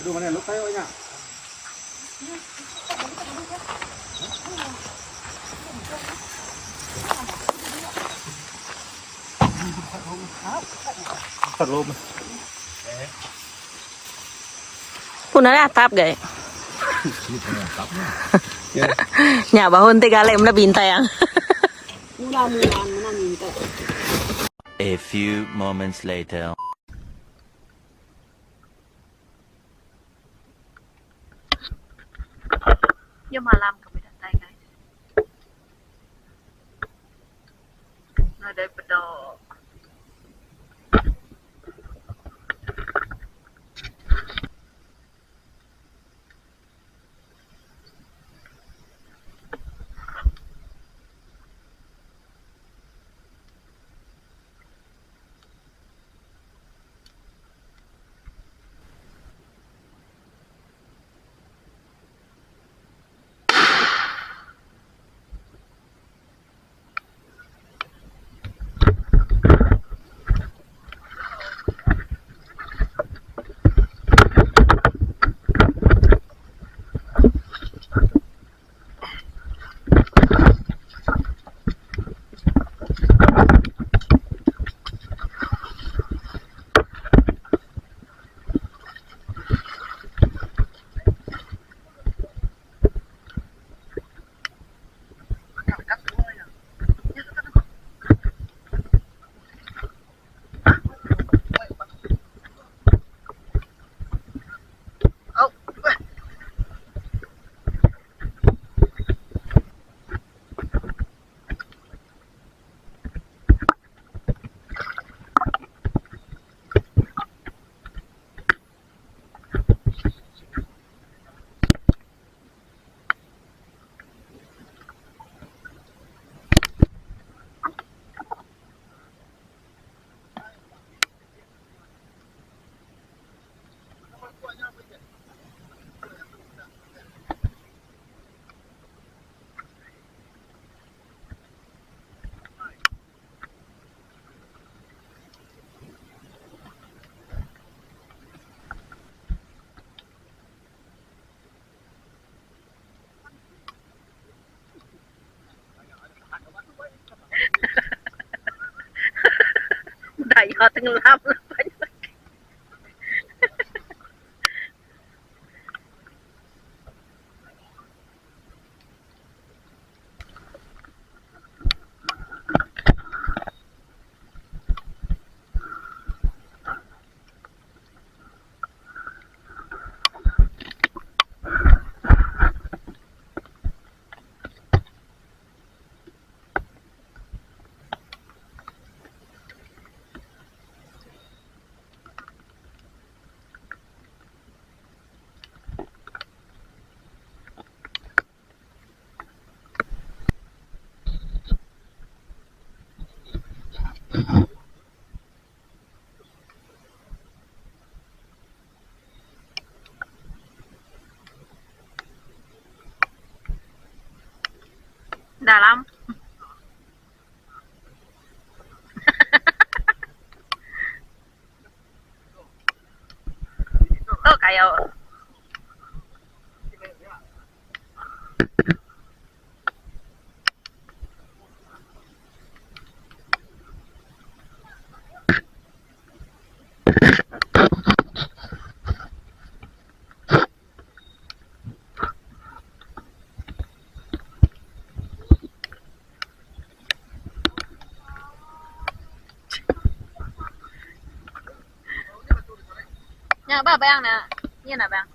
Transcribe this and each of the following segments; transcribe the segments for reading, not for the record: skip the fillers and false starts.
ดูมันเนี่ยรถไฟไว้เนี่ยตัดลมPun ada atap guys. Nhà bà Hôn tiga lem na bintang. Mula-mula mana minta. A few moments later. Dia malam kami datang guys. Ada pedok. Đại họ từng làm luôn. Dalam. Oh kayak. Nhà bà bang nè, như nào bang?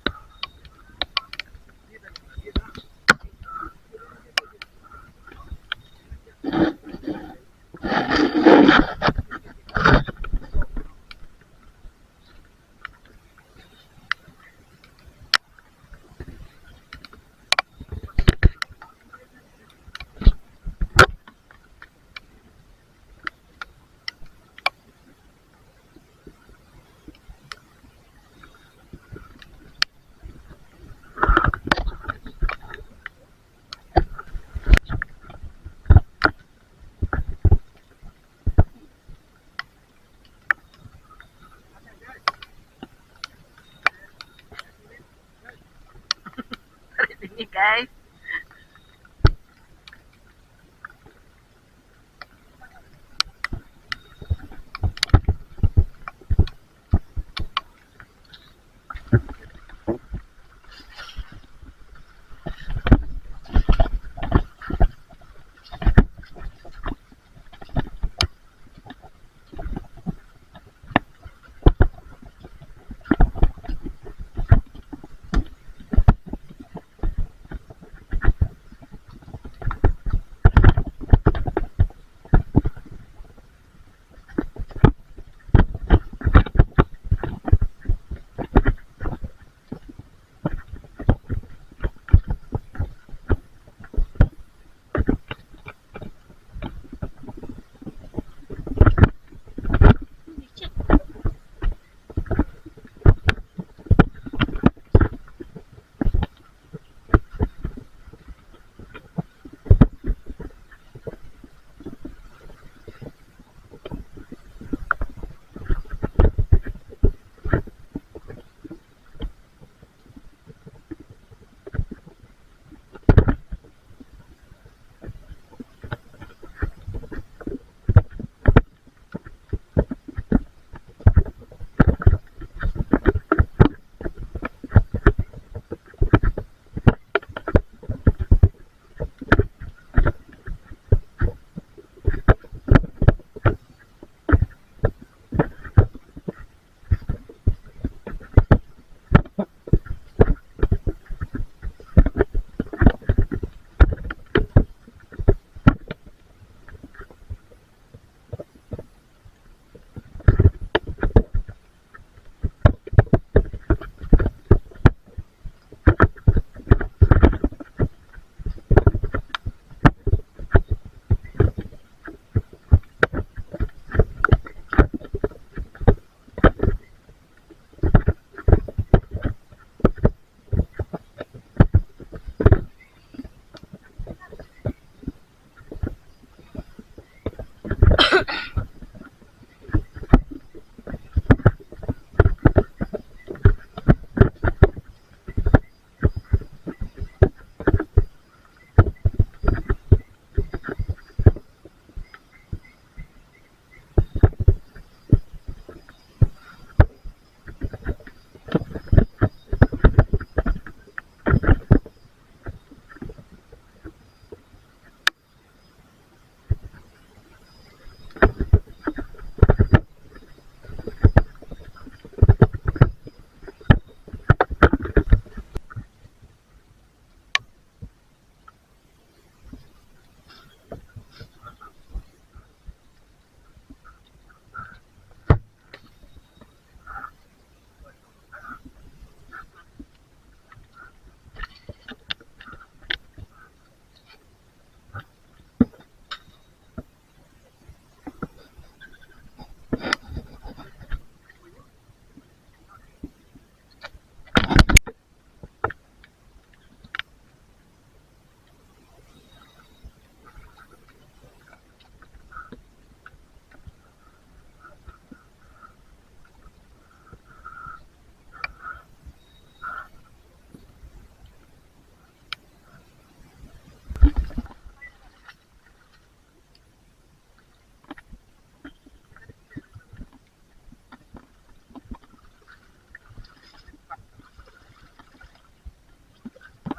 Ini guys.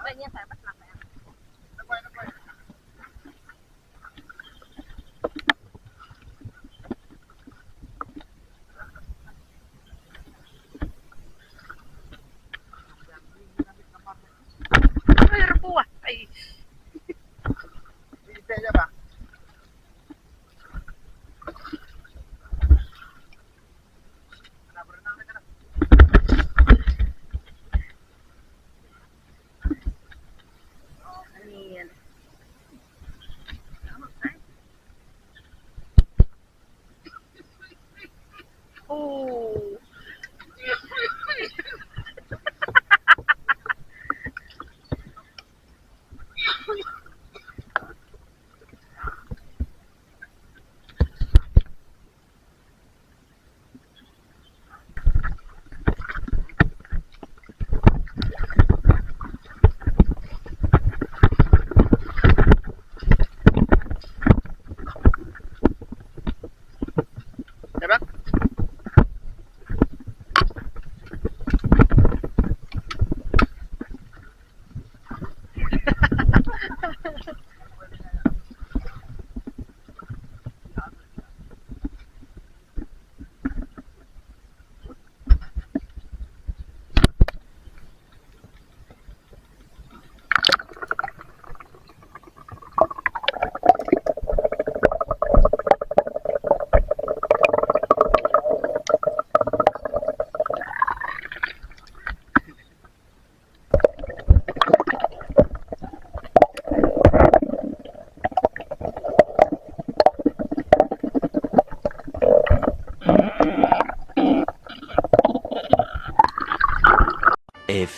Vậy nhiên phải bắt mặt này. Ay, rebuah. Ay. Bisa aja, Bang. Ayan.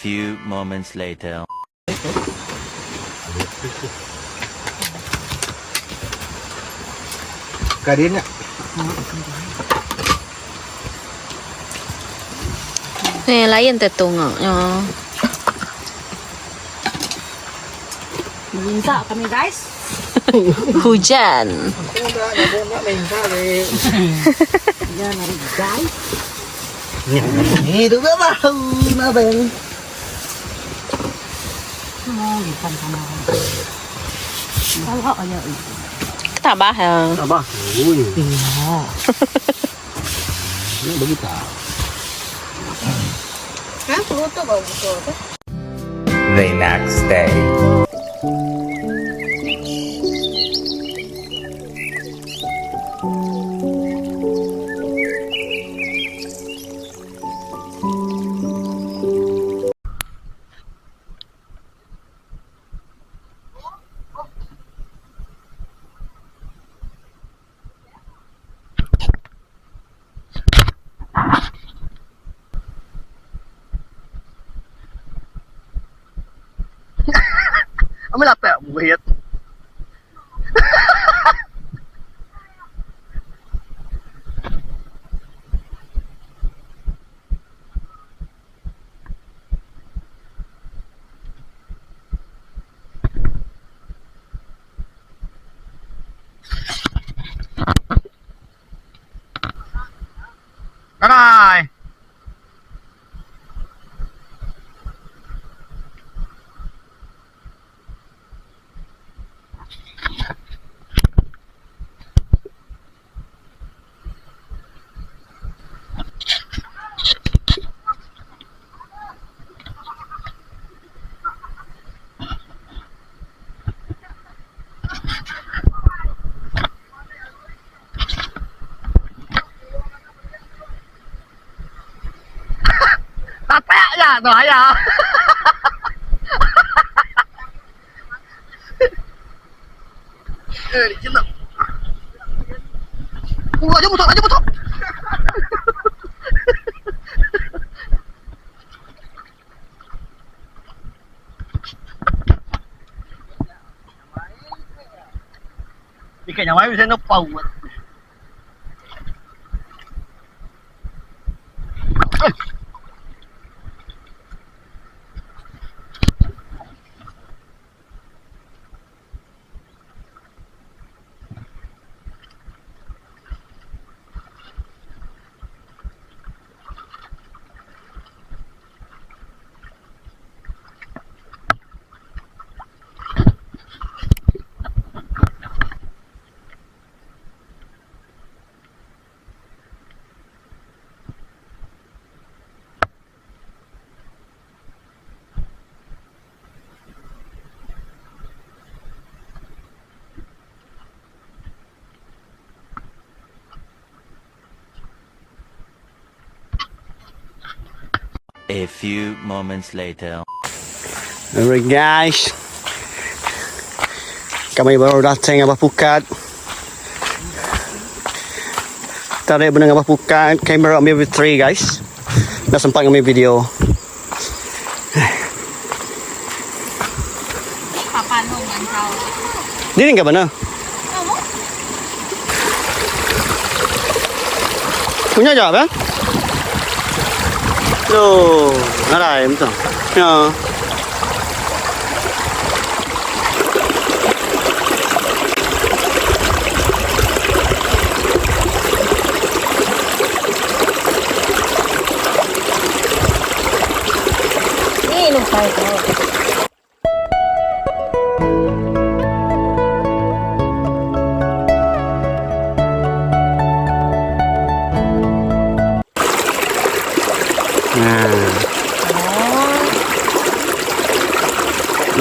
few moments later. Karin ya. Lain tetungoknya. Minta kami guys. Hujan. Enggak minta deh. Ya nari guys. Ini tuh gak mau nabeng. Mau ikan sama. Kalau aja itu. Tabah ya. Abah. Ui. Ini begitu. Hah, tuh bagus tuh. The next day. Mới là tẹo Việt. Bye bye. Ta tẹo ra nói à. Chứ nào. Aja musuh, aja musuh. Đi cái nhà máy sẽ nó bầu. A few moments later. Alright guys, kami baru datang Abah Pukat. Tadi benar Abah Pukat, kami baru ambil 3 guys. Dah sempat ambil video. Papan hubungan kau. Ini enggak benar. Punya jawab ya? Loh, ngarai betul. Ya. Ini lupa itu.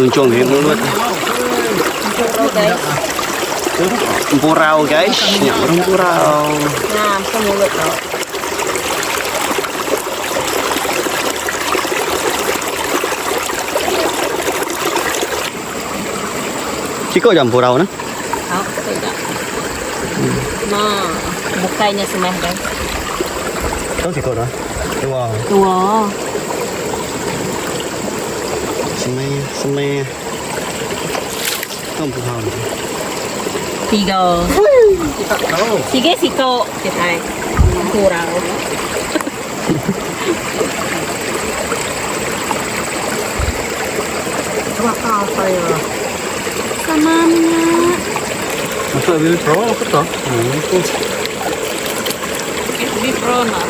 Luncung ni mulut. Empurau guys, ya empurau. Nah, ke mulut loh. Ciko jam empurau na. Oh, tidak. Nah, bukanya semeh guys. Tahu ciko dah. Wow. Wow. Semai. Không phù hợp. Tiga. Tiga siko kita kurang. Bakal saya. Sama minyak. Masuk Bill Pro apa toh? Itu. Di Prona.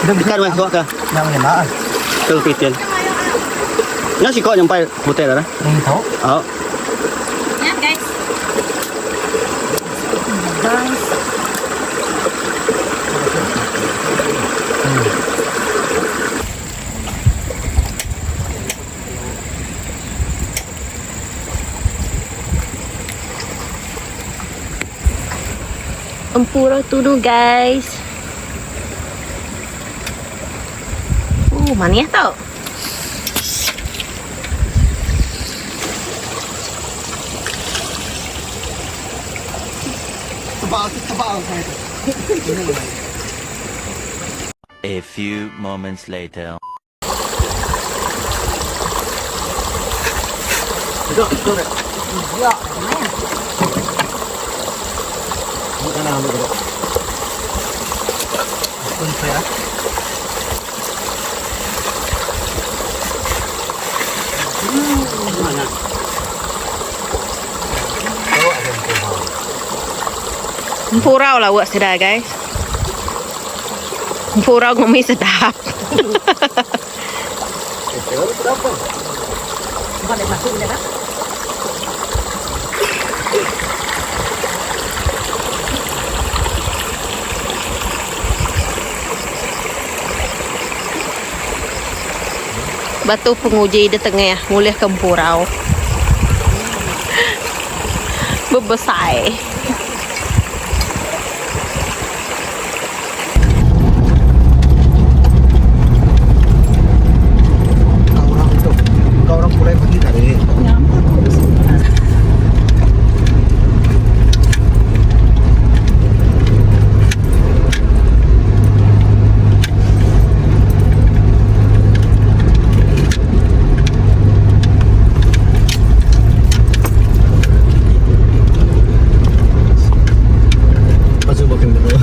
Bukan mas kok kah? Yang mana? Từ Phi Tiên. Nó chỉ có những bay hotel rồi đó. Tahu. Ya guys. Empura tudu guys. Manis tau. Tebal saya. A few moments later. Duduk deh. Ya, mana? Bukan ambil duduk. Pun saya. Mana? Empurau lah buat sedap guys. Empurau ngomong sedap. Berapa? Bukan ada masuk dah. Batu penguji di tengah mulih ke empurau. Bebesai. Kau orang mulai pergi dari. Masuk makin dulu.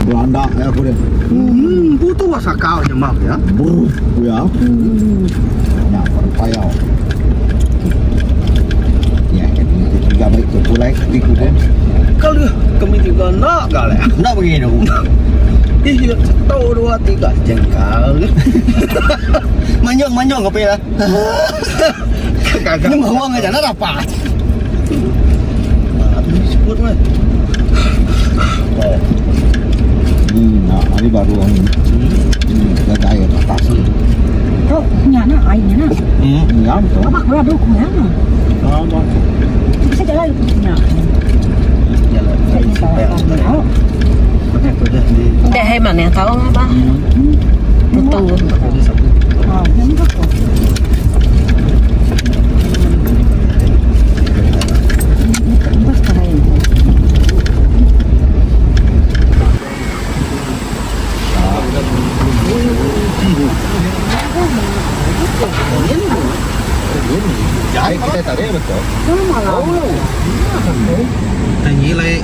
Belanda ya aku deh. Butuh masa kau nyemak ya. Ya. Nah, perpayau. Ya, ini juga baik tu pulai tiku deh. Kalau kami juga nak kali. Nak begini dong. Iya, 1, 2, 3 jengkal. Manyong kopi lah. Nhưng mà huang aja nak dapat. Sebut mah. Nah, ini baru yang ini gajah ya atas ni. Oh, nyana airnya na. Ya betul. Apa kau ada hukum yang? Sama. Bisa jalan punya. Jalan. Saya tahu. Pakai kerja di. Dah hemat ya tahu apa? Betul. Di satu. Oh, yang apa? Bos keren. Jadi kita tarik betul. Mana malam? Tanya lagi